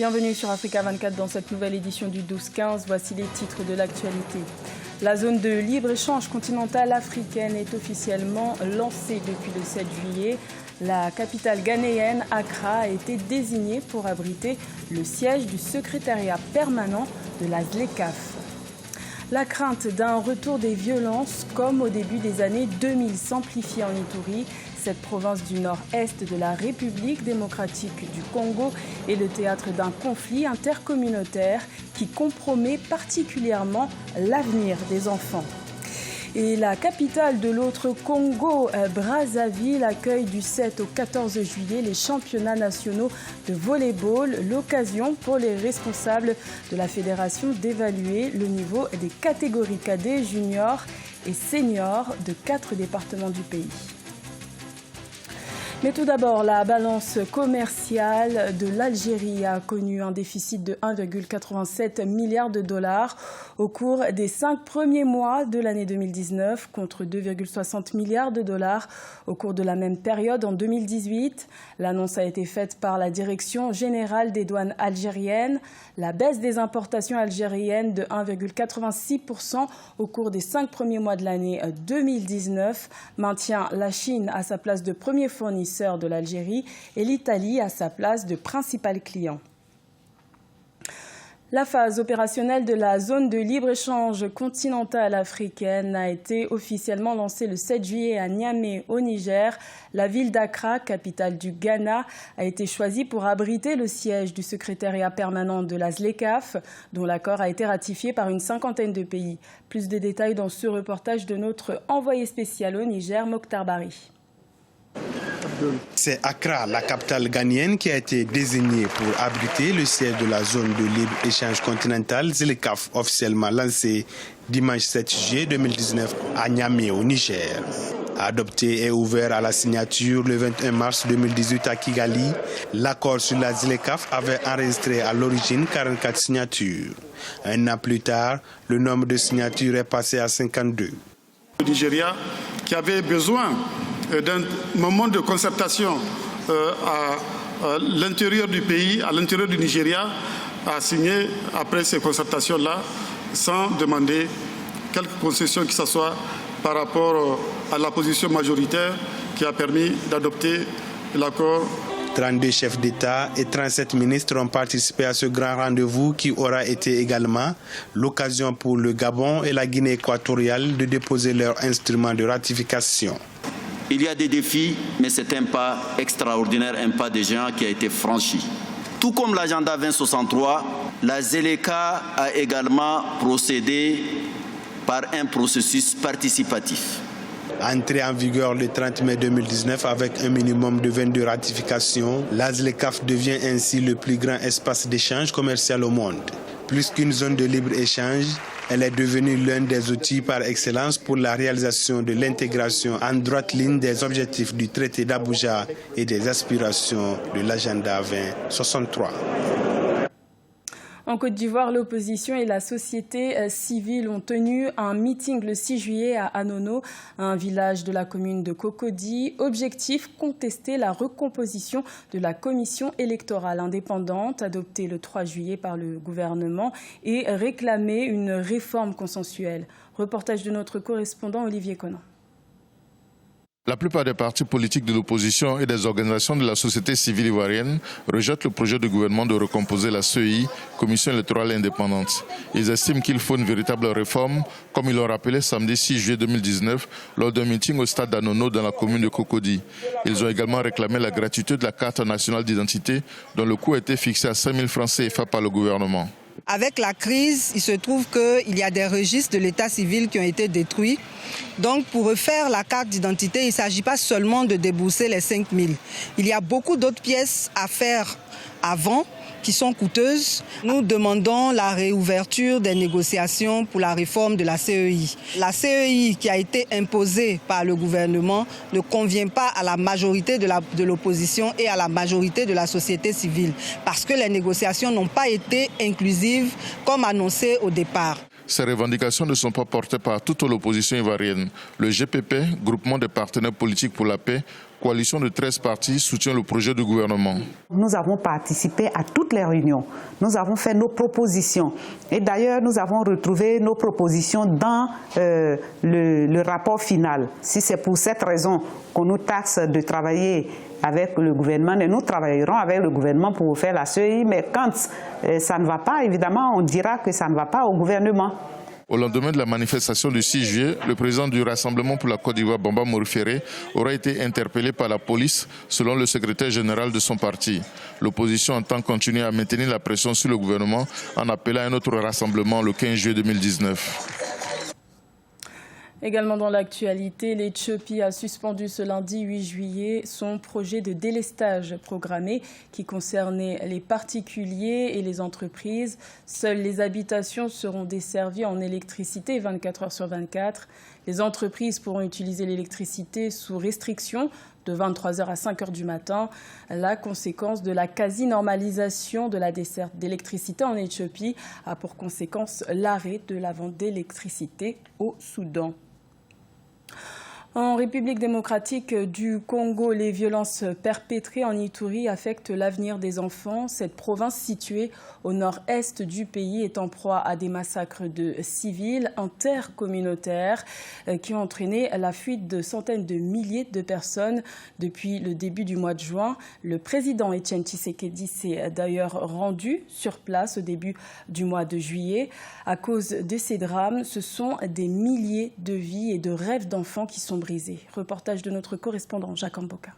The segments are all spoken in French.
Bienvenue sur Africa 24 dans cette nouvelle édition du 12-15. Voici les titres de l'actualité. La zone de libre-échange continentale africaine est officiellement lancée depuis le 7 juillet. La capitale ghanéenne, Accra, a été désignée pour abriter le siège du secrétariat permanent de la ZLECAf. La crainte d'un retour des violences comme au début des années 2000 s'amplifie en Ituri. Cette province du nord-est de la République démocratique du Congo est le théâtre d'un conflit intercommunautaire qui compromet particulièrement l'avenir des enfants. Et la capitale de l'autre Congo, Brazzaville, accueille du 7 au 14 juillet les championnats nationaux de volley-ball. L'occasion pour les responsables de la fédération d'évaluer le niveau des catégories cadets, juniors et seniors de 4 départements du pays. Mais tout d'abord, la balance commerciale de l'Algérie a connu un déficit de 1,87 milliard de dollars au cours des 5 premiers mois de l'année 2019 contre 2,60 milliards de dollars au cours de la même période en 2018. L'annonce a été faite par la Direction générale des douanes algériennes. La baisse des importations algériennes de 1,86% au cours des 5 premiers mois de l'année 2019 maintient la Chine à sa place de premier fournisseur de l'Algérie et l'Italie à sa place de principal client. La phase opérationnelle de la zone de libre-échange continentale africaine a été officiellement lancée le 7 juillet à Niamey, au Niger. La ville d'Accra, capitale du Ghana, a été choisie pour abriter le siège du secrétariat permanent de la ZLECAf, dont l'accord a été ratifié par une 50aine de pays. Plus de détails dans ce reportage de notre envoyé spécial au Niger, Mokhtar Bari. C'est Accra, la capitale ghanéenne, qui a été désignée pour abriter le siège de la zone de libre-échange continentale ZLECAf, officiellement lancée dimanche 7 juillet 2019 à Niamey, au Niger. Adopté et ouvert à la signature le 21 mars 2018 à Kigali, l'accord sur la ZLECAf avait enregistré à l'origine 44 signatures. Un an plus tard, le nombre de signatures est passé à 52. Le Nigeria, qui avait besoin d'un moment de concertation à l'intérieur du pays, à l'intérieur du Nigeria, a signé après ces concertations-là, sans demander quelque concession que ce soit par rapport à la position majoritaire qui a permis d'adopter l'accord. 32 chefs d'État et 37 ministres ont participé à ce grand rendez-vous qui aura été également l'occasion pour le Gabon et la Guinée équatoriale de déposer leurs instruments de ratification. Il y a des défis, mais c'est un pas extraordinaire, un pas de géant qui a été franchi. Tout comme l'agenda 2063, la ZLECA a également procédé par un processus participatif. Entrée en vigueur le 30 mai 2019 avec un minimum de 22 ratifications, la ZLECAf devient ainsi le plus grand espace d'échange commercial au monde. Plus qu'une zone de libre-échange, elle est devenue l'un des outils par excellence pour la réalisation de l'intégration en droite ligne des objectifs du traité d'Abuja et des aspirations de l'agenda 2063. En Côte d'Ivoire, l'opposition et la société civile ont tenu un meeting le 6 juillet à Anono, un village de la commune de Cocody. Objectif, contester la recomposition de la commission électorale indépendante adoptée le 3 juillet par le gouvernement et réclamer une réforme consensuelle. Reportage de notre correspondant Olivier Conan. La plupart des partis politiques de l'opposition et des organisations de la société civile ivoirienne rejettent le projet du gouvernement de recomposer la CEI, Commission électorale indépendante. Ils estiment qu'il faut une véritable réforme, comme ils l'ont rappelé samedi 6 juillet 2019 lors d'un meeting au stade d'Anono dans la commune de Cocody. Ils ont également réclamé la gratuité de la carte nationale d'identité dont le coût a été fixé à 5 000 francs CFA par le gouvernement. Avec la crise, il se trouve qu'il y a des registres de l'état civil qui ont été détruits. Donc pour refaire la carte d'identité, il ne s'agit pas seulement de débourser les 5 000. Il y a beaucoup d'autres pièces à faire avant qui sont coûteuses. Nous demandons la réouverture des négociations pour la réforme de la CEI. La CEI qui a été imposée par le gouvernement ne convient pas à la majorité de l'opposition et à la majorité de la société civile parce que les négociations n'ont pas été inclusives comme annoncé au départ. Ces revendications ne sont pas portées par toute l'opposition ivoirienne. Le GPP, Groupement des partenaires politiques pour la paix, coalition de 13 partis, soutient le projet du gouvernement. Nous avons participé à toutes les réunions. Nous avons fait nos propositions. Et d'ailleurs, nous avons retrouvé nos propositions dans le rapport final. Si c'est pour cette raison qu'on nous taxe de travailler avec le gouvernement, et nous travaillerons avec le gouvernement pour faire la CEI. Mais quand ça ne va pas, évidemment, on dira que ça ne va pas au gouvernement. Au lendemain de la manifestation du 6 juillet, le président du Rassemblement pour la Côte d'Ivoire, Bamba Moriferé, aura été interpellé par la police, selon le secrétaire général de son parti. L'opposition entend continuer à maintenir la pression sur le gouvernement en appelant à un autre rassemblement le 15 juillet 2019. Également dans l'actualité, l'Éthiopie a suspendu ce lundi 8 juillet son projet de délestage programmé qui concernait les particuliers et les entreprises. Seules les habitations seront desservies en électricité 24 heures sur 24. Les entreprises pourront utiliser l'électricité sous restriction de 23h à 5h du matin. La conséquence de la quasi-normalisation de la desserte d'électricité en Éthiopie a pour conséquence l'arrêt de la vente d'électricité au Soudan. En République démocratique du Congo, les violences perpétrées en Ituri affectent l'avenir des enfants. Cette province située au nord-est du pays est en proie à des massacres de civils intercommunautaires qui ont entraîné la fuite de centaines de milliers de personnes depuis le début du mois de juin. Le président Etienne Tshisekedi s'est d'ailleurs rendu sur place au début du mois de juillet. À cause de ces drames, ce sont des milliers de vies et de rêves d'enfants qui sont brisés. Reportage de notre correspondant Jacques Mboka.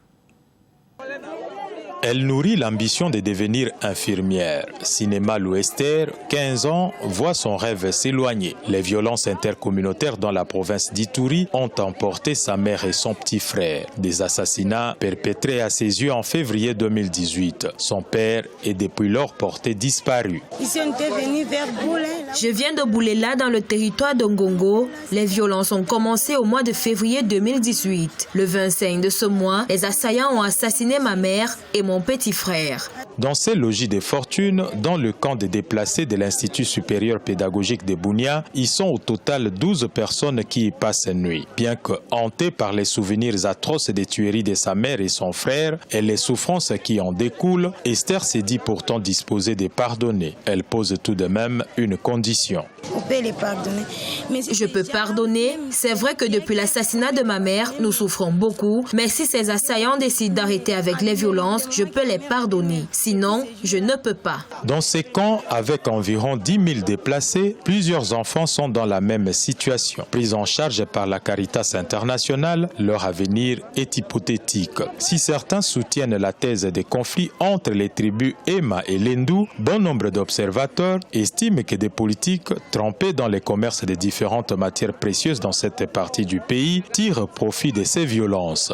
Elle nourrit l'ambition de devenir infirmière. Cinéma Louester, 15 ans, voit son rêve s'éloigner. Les violences intercommunautaires dans la province d'Ituri ont emporté sa mère et son petit frère. Des assassinats perpétrés à ses yeux en février 2018. Son père est depuis lors porté disparu. Je viens de Boulela dans le territoire de Ngongo. Les violences ont commencé au mois de février 2018. Le 25 de ce mois, les assaillants ont assassiné ma mère et mon petit frère. Dans ces logis de fortune, dans le camp des déplacés de l'Institut supérieur pédagogique de Bunia, ils sont au total 12 personnes qui y passent nuit. Bien que hantée par les souvenirs atroces des tueries de sa mère et son frère et les souffrances qui en découlent, Esther s'est dit pourtant disposée de pardonner. Elle pose tout de même une condition. Je peux pardonner. C'est vrai que depuis l'assassinat de ma mère, nous souffrons beaucoup. Mais si ces assaillants décident d'arrêter avec les violences, je peux les pardonner. Sinon, je ne peux pas. Dans ces camps, avec environ 10 000 déplacés, plusieurs enfants sont dans la même situation. Pris en charge par la Caritas internationale, leur avenir est hypothétique. Si certains soutiennent la thèse des conflits entre les tribus Ema et Lendu, bon nombre d'observateurs estiment que des politiques trempés dans les commerces de différentes matières précieuses dans cette partie du pays tirent profit de ces violences.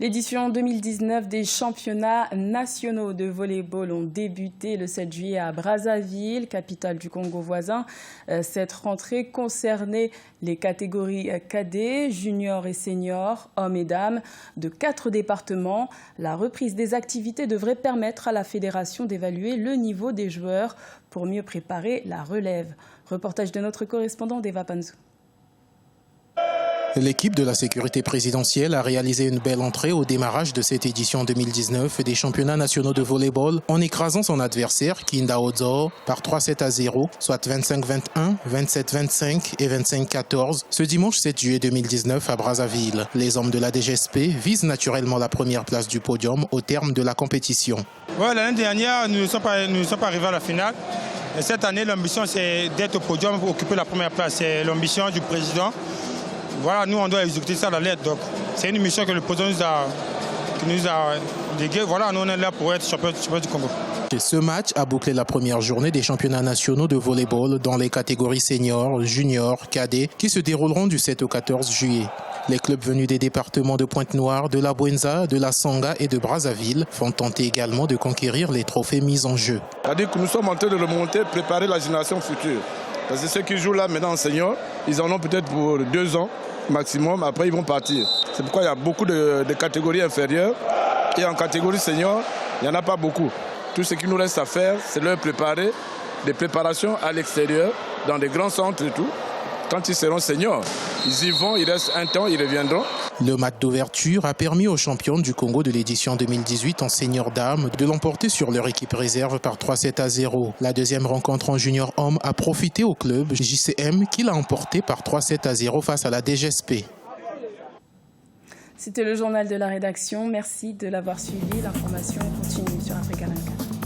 L'édition 2019 des championnats nationaux de volley-ball ont débuté le 7 juillet à Brazzaville, capitale du Congo voisin. Cette rentrée concernait les catégories cadets, juniors et seniors, hommes et dames, de 4 départements. La reprise des activités devrait permettre à la fédération d'évaluer le niveau des joueurs pour mieux préparer la relève. Reportage de notre correspondant Deva Panzou. L'équipe de la sécurité présidentielle a réalisé une belle entrée au démarrage de cette édition 2019 des championnats nationaux de volley-ball en écrasant son adversaire, Kinda Odzo, par 3-7-0, soit 25-21, 27-25 et 25-14, ce dimanche 7 juillet 2019 à Brazzaville. Les hommes de la DGSP visent naturellement la première place du podium au terme de la compétition. Ouais, l'année dernière, nous ne sommes pas arrivés à la finale. Et cette année, l'ambition, c'est d'être au podium pour occuper la première place. C'est l'ambition du président. Voilà, nous, on doit exécuter ça à la lettre. Donc, c'est une mission que le président nous a déguée. Voilà, nous, on est là pour être champion du Congo. Ce match a bouclé la première journée des championnats nationaux de volleyball dans les catégories seniors, juniors, cadets, qui se dérouleront du 7 au 14 juillet. Les clubs venus des départements de Pointe-Noire, de la Bouenza, de la Sanga et de Brazzaville font tenter également de conquérir les trophées mis en jeu. C'est-à-dire que nous sommes en train de remonter, préparer la génération future. Parce que ceux qui jouent là maintenant en senior, ils en ont peut-être pour 2 ans maximum, après ils vont partir. C'est pourquoi il y a beaucoup de catégories inférieures et en catégorie senior, il n'y en a pas beaucoup. Tout ce qu'il nous reste à faire, c'est leur préparer des préparations à l'extérieur dans des grands centres et tout. Quand ils seront seniors, ils y vont, ils restent un temps, ils reviendront. Le match d'ouverture a permis aux champions du Congo de l'édition 2018 en senior dames de l'emporter sur leur équipe réserve par 3-7-0. La deuxième rencontre en junior homme a profité au club JCM qui l'a emporté par 3-7-0 face à la DGSP. C'était le journal de la rédaction. Merci de l'avoir suivi. L'information continue sur Africa 24.